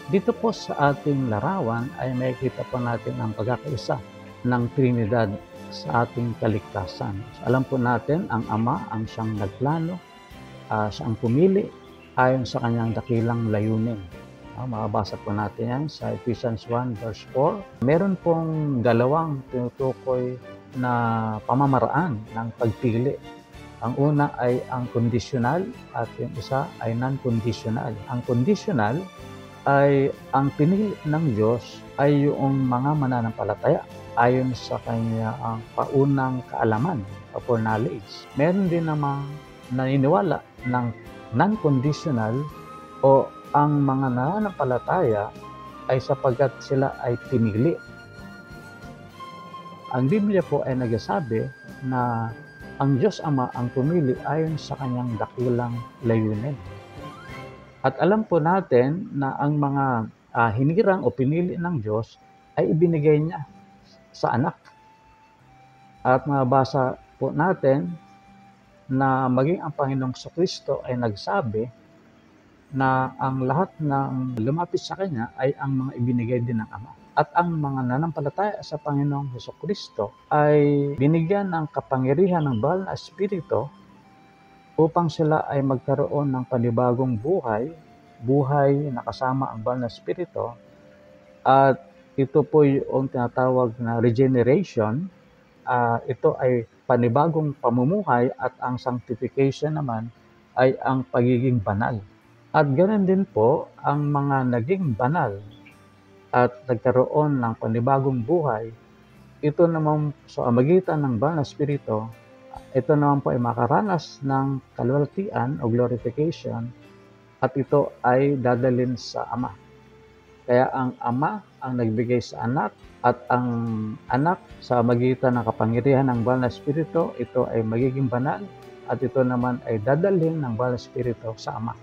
Dito po sa ating larawan ay makikita po natin ang pagkakaisa ng Trinidad sa ating kaligtasan. Alam po natin ang Ama ang siyang nagplano, siyang pumili ayon sa kanyang dakilang layunin. Mababasa po natin yan sa Ephesians 1 verse 4. Meron pong dalawang tinutukoy na pamamaraan ng pagpili. Ang una ay ang conditional at yung isa ay non-conditional. Ang conditional ay ang pinili ng Diyos ay yung mga mananampalataya ayon sa kanyang paunang kaalaman o foreknowledge. Meron din namang naniniwala ng non-conditional o ang mga nananampalataya ay sapagkat sila ay pinili. Ang Biblia po ay nagsasabi na ang Diyos Ama ang pumili ayon sa kanyang dakilang layunin. At alam po natin na ang mga hinirang o pinili ng Diyos ay ibinigay niya sa anak. At mabasa po natin na maging ang Panginoong Kristo ay nagsabi na ang lahat ng lumapit sa Kanya ay ang mga ibinigay din ng Ama. At ang mga nanampalataya sa Panginoong Kristo ay binigyan ng kapangyarihan ng Banal na Espiritu upang sila ay magkaroon ng panibagong buhay na kasama ang Banal na Espiritu. At ito po yung tinatawag na regeneration. Ito ay panibagong pamumuhay at ang sanctification naman ay ang pagiging banal. At ganoon din po ang mga naging banal at nagkaroon ng panibagong buhay. Ito naman sa magitan ng Banal na Espiritu, ito naman po ay makaranas ng kalwalhatian o glorification at ito ay dadalhin sa Ama. Kaya ang Ama ang nagbigay sa anak at ang anak sa magitan ng kapangyarihan ng Banal na Espiritu, ito ay magiging banal at ito naman ay dadalhin ng Banal na Espiritu sa Ama.